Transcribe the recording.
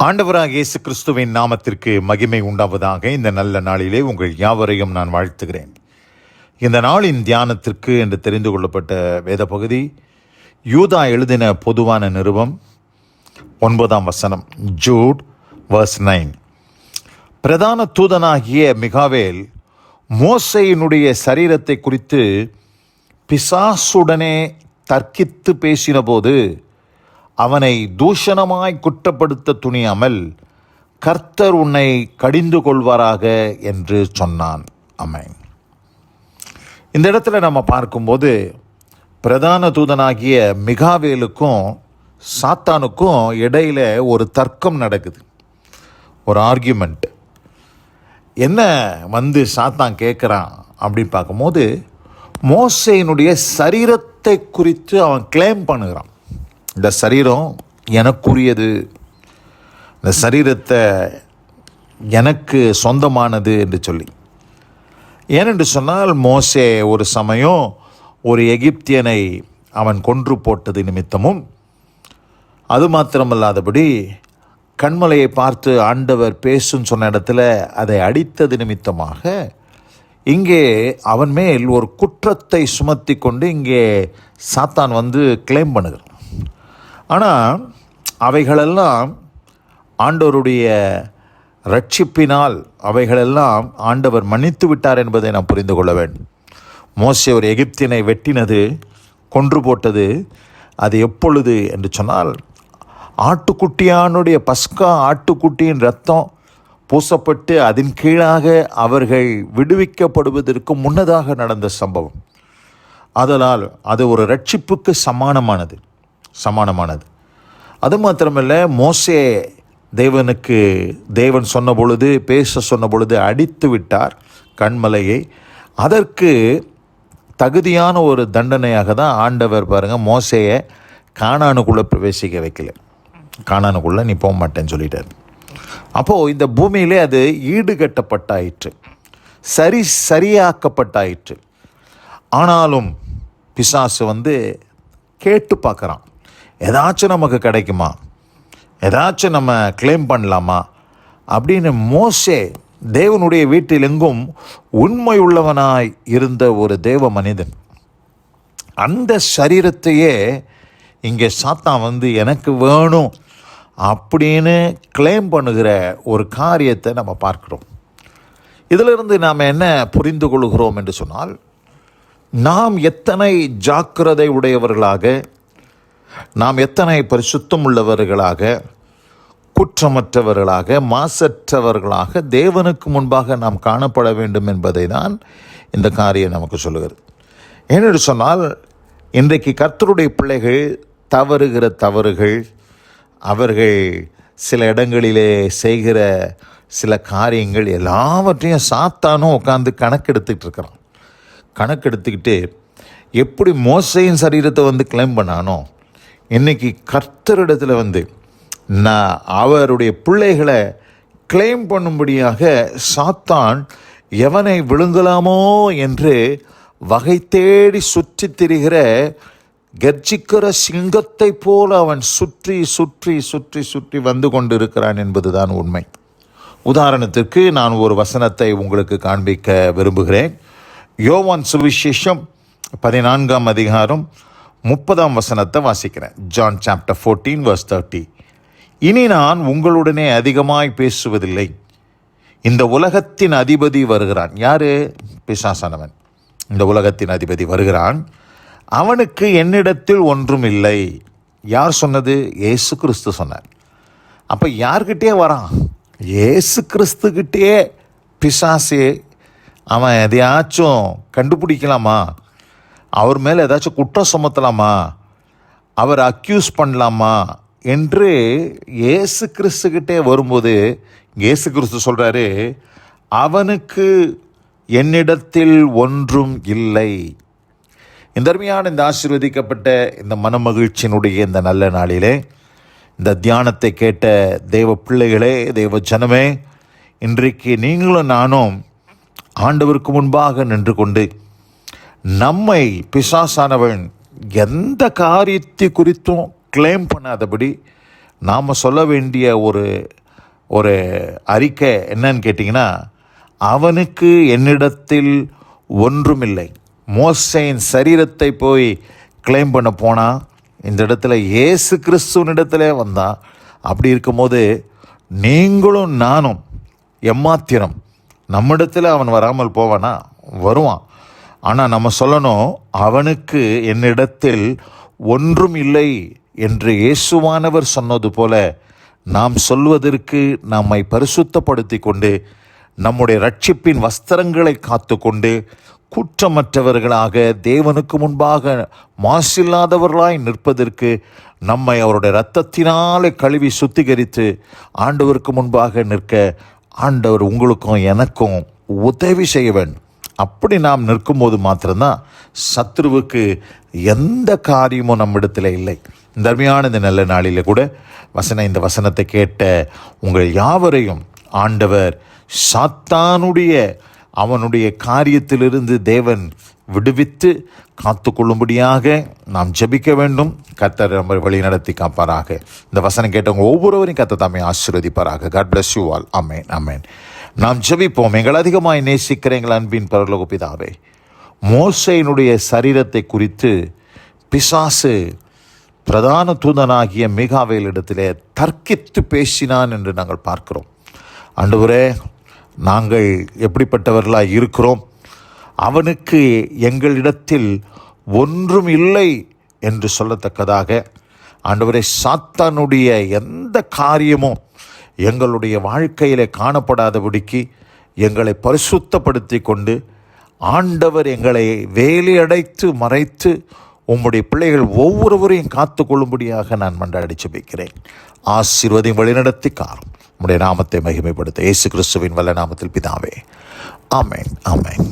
ஆண்டவராக இயேசு கிறிஸ்துவின் நாமத்திற்கு மகிமை உண்டாவதாக. இந்த நல்ல நாளிலே உங்கள் யாவரையும் நான் வாழ்த்துகிறேன். இந்த நாளின் தியானத்திற்கு என்று தெரிந்து கொள்ளப்பட்ட வேத பகுதி யூதா எழுதின பொதுவான நிருபம் 9ஆம் வசனம், ஜூட் verse 9. பிரதான தூதனாகிய மிகாவேல் மோசேயினுடைய சரீரத்தை குறித்து பிசாசுடனே தர்க்கித்து பேசினபோது அவனை தூஷணமாய் குற்றப்படுத்த துணியாமல், கர்த்தர் உன்னை கடிந்து கொள்வாராக என்று சொன்னான். ஆமென். இந்த இடத்துல நம்ம பார்க்கும்போது பிரதான தூதனாகிய மிகாவேலுக்கும் சாத்தானுக்கும் இடையில ஒரு தர்க்கம் நடக்குது, ஒரு ஆர்கியூமெண்ட். என்ன சாத்தான் கேட்குறான் அப்படின்னு பார்க்கும்போது, மோசேயினுடைய சரீரத்தை குறித்து அவன் கிளைம் பண்ணுகிறான். இந்த சரீரம் எனக்குரியது, இந்த சரீரத்தை எனக்கு சொந்தமானது என்று சொல்லி. ஏனென்று சொன்னால், மோசே ஒரு சமயம் ஒரு எகிப்தியனை அவன் கொன்று போட்டது நிமித்தமும், அது மாத்திரமல்லாதபடி கண்மலையை பார்த்து ஆண்டவர் பேசுன்னு சொன்ன இடத்துல அதை அடித்தது நிமித்தமாக இங்கே அவன் மேல் ஒரு குற்றத்தை சுமத்தி கொண்டு இங்கே சாத்தான் கிளைம் பண்ணுகிறான். ஆனால் அவைகளெல்லாம் ஆண்டவருடைய ரட்சிப்பினால் அவைகளெல்லாம் ஆண்டவர் மன்னித்து விட்டார் என்பதை நாம் புரிந்து கொள்ள வேண்டும். மோசே ஒரு எகிப்தியனை வெட்டினது, கொன்று போட்டது, அது எப்பொழுது என்று சொன்னால், ஆட்டுக்குட்டியானுடைய பஸ்கா ஆட்டுக்குட்டியின் இரத்தம் பூசப்பட்டு அதன் கீழாக அவர்கள் விடுவிக்கப்படுவதற்கு முன்னதாக நடந்த சம்பவம். அதனால் அது ஒரு ரட்சிப்புக்கு சமானமானது. அது மாத்திரமல்ல, மோசே தேவன் சொன்ன பொழுது, பேச சொன்ன பொழுது அடித்து விட்டார் கண்மலையை. அதற்கு தகுதியான ஒரு தண்டனையாக தான் ஆண்டவர் மோசேயை கானானுக்குள்ளே பிரவேசிக்க வைக்கல. கானானுக்குள்ளே நீ போக மாட்டேன்னு சொல்லிட்டார். அப்போது இந்த பூமியிலே அது ஈடுகட்டப்பட்டாயிற்று, சரியாக்கப்பட்டாயிற்று. ஆனாலும் பிசாசு கேட்டு பார்க்குறான், ஏதாச்சும் நமக்கு கிடைக்குமா, ஏதாச்சும் நம்ம கிளைம் பண்ணலாமா அப்படின்னு. மோசே தேவனுடைய வீட்டில் எங்கும் உண்மை உள்ளவனாய் இருந்த ஒரு தேவ மனிதன். அந்த சரீரத்தையே இங்கே சாத்தான் எனக்கு வேணும் அப்படின்னு கிளைம் பண்ணுகிற ஒரு காரியத்தை நம்ம பார்க்கிறோம். இதிலிருந்து நாம் என்ன புரிந்து கொள்கிறோம் என்று சொன்னால், நாம் எத்தனை ஜாக்கிரதை உடையவர்களாக, நாம் எத்தனை பரிசுத்தம் உள்ளவர்களாக, குற்றமற்றவர்களாக, மாசற்றவர்களாக தேவனுக்கு முன்பாக நாம் காணப்பட வேண்டும் என்பதை தான் இந்த காரியம் நமக்கு சொல்லுகிறது. ஏனென்று சொன்னால், இன்றைக்கு கர்த்தருடைய பிள்ளைகள் தவறுகிற தவறுகள், அவர்கள் சில இடங்களிலே செய்கிற சில காரியங்கள் எல்லாவற்றையும் சாத்தானும் உட்காந்து கணக்கெடுத்துக்கிட்டு இருக்கிறான். கணக்கெடுத்துக்கிட்டு எப்படி மோசையின் சரீரத்தை கிளைம் பண்ணானோ, இன்றைக்கி கர்த்தரிடத்தில் நான் அவருடைய பிள்ளைகளை கிளைம் பண்ணும்படியாக சாத்தான் எவனை விழுங்கலாமோ என்று வகை தேடி சுற்றி திரிகிற கர்ஜிக்கிற சிங்கத்தை போல அவன் சுற்றி சுற்றி சுற்றி சுற்றி வந்து கொண்டிருக்கிறான் என்பதுதான் உண்மை. உதாரணத்திற்கு நான் ஒரு வசனத்தை உங்களுக்கு காண்பிக்க விரும்புகிறேன். யோவான் சுவிசேஷம் 14ஆம் அதிகாரம் 30ஆம் வசனத்தை வாசிக்கிறேன். John chapter 14 verse 30. இனி நான் உங்களுடனே அதிகமாய் பேசுவதில்லை, இந்த உலகத்தின் அதிபதி வருகிறான். யாரு? பிசாசானவன். இந்த உலகத்தின் அதிபதி வருகிறான், அவனுக்கு என்னிடத்தில் ஒன்றும் இல்லை. யார் சொன்னது? இயேசு கிறிஸ்து சொன்னார். அப்போ யார்கிட்டே வரான்? இயேசு கிறிஸ்துக்கிட்டே பிசாசே அவன் எதையாச்சும் கண்டுபிடிக்கலாமா, அவர் மேலே ஏதாச்சும் குற்றம் சுமத்தலாமா, அவர் அக்யூஸ் பண்ணலாமா என்று இயேசு கிறிஸ்துக்கிட்டே வரும்போது இயேசு கிறிஸ்து சொல்கிறாரு, அவனுக்கு என்னிடத்தில் ஒன்றும் இல்லை. இந்த அருமையான இந்த ஆசீர்வதிக்கப்பட்ட இந்த மனமகிழ்ச்சியினுடைய இந்த நல்ல நாளிலே இந்த தியானத்தை கேட்ட தேவ பிள்ளைகளே, தேவ ஜனமே, இன்றைக்கு நீங்களும் நானும் ஆண்டவருக்கு முன்பாக நின்று கொண்டு நம்மை பிசாசானவன் எந்த காரியத்தை குறித்தும் கிளைம் பண்ணாதபடி நாம் சொல்ல வேண்டிய ஒரு அறிக்கை என்னன்னு கேட்டிங்கன்னா, அவனுக்கு என்னிடத்தில் ஒன்றுமில்லை. மோசேயின் சரீரத்தை போய் கிளைம் பண்ண போனால் இந்த இடத்துல இயேசு கிறிஸ்துவனிடத்துல வந்தான். அப்படி இருக்கும்போது நீங்களும் நானும் எம்மாத்திரம், நம்மிடத்தில் அவன் வராமல் போவானா? வருவான். ஆனால் நம்ம சொல்லணும், அவனுக்கு என்னிடத்தில் ஒன்றும் இல்லை என்று இயேசுவானவர் சொன்னது போல நாம் சொல்வதற்கு நம்மை பரிசுத்தப்படுத்தி கொண்டு நம்முடைய ரட்சிப்பின் வஸ்திரங்களை காத்து கொண்டு குற்றமற்றவர்களாக தேவனுக்கு முன்பாக மாசில்லாதவர்களாய் நிற்பதற்கு நம்மை அவருடைய இரத்தத்தினாலே கழுவி சுத்திகரித்து ஆண்டவருக்கு முன்பாக நிற்க ஆண்டவர் உங்களுக்கும் எனக்கும் உதவி செய்ய வேண்டும். அப்படி நாம் நிற்கும்போது மாத்திரம்தான் சத்ருவுக்கு எந்த காரியமும் நம்மிடத்தில் இல்லை. இந்த அருமையான இந்த நல்ல நாளில் கூட இந்த வசனத்தை கேட்ட உங்கள் யாவரையும் ஆண்டவர் சாத்தானுடைய அவனுடைய காரியத்திலிருந்து தேவன் விடுவித்து காத்து கொள்ளும்படியாக நாம் ஜெபிக்க வேண்டும். கர்த்தர் நம்ம வழி நடத்தி காப்பாராக. இந்த வசனம் கேட்டவங்க ஒவ்வொருவரையும் கர்த்தர் தாமே ஆசீர்வதிப்பாராக. God bless you all. ஆமென், ஆமென். நாம் ஜெபிப்போம். எங்கள் அதிகமாய் நேசிக்கிற எங்கள் அன்பின் பரலோக பிதாவே, மோசேயினுடைய சரீரத்தை குறித்து பிசாசு பிரதான தூதனாகிய மீகாவேலிடத்திலே தர்க்கித்து பேசினான் என்று நாங்கள் பார்க்கிறோம். ஆண்டவரே, நாங்கள் எப்படிப்பட்டவர்களாக இருக்கிறோம்? அவனுக்கு எங்களிடத்தில் ஒன்றும் இல்லை என்று சொல்லத்தக்கதாக ஆண்டவரே, சாத்தானுடைய எந்த காரியமும் எங்களுடைய வாழ்க்கையிலே காணப்படாதபடிக்கு எங்களை பரிசுத்தப்படுத்தி கொண்டு ஆண்டவர் எங்களை வேலியடைத்து மறைத்து உம்முடைய பிள்ளைகள் ஒவ்வொருவரையும் காத்து கொள்ளும்படியாக நான் மன்றாடி ஜெபிக்கிறேன். ஆசீர்வதியும் வழிநடத்தி காரும் உம்முடைய நாமத்தை மகிமைப்படுத்த இயேசு கிறிஸ்துவின் வல்ல நாமத்தில் பிதாவே. ஆமென், ஆமென்.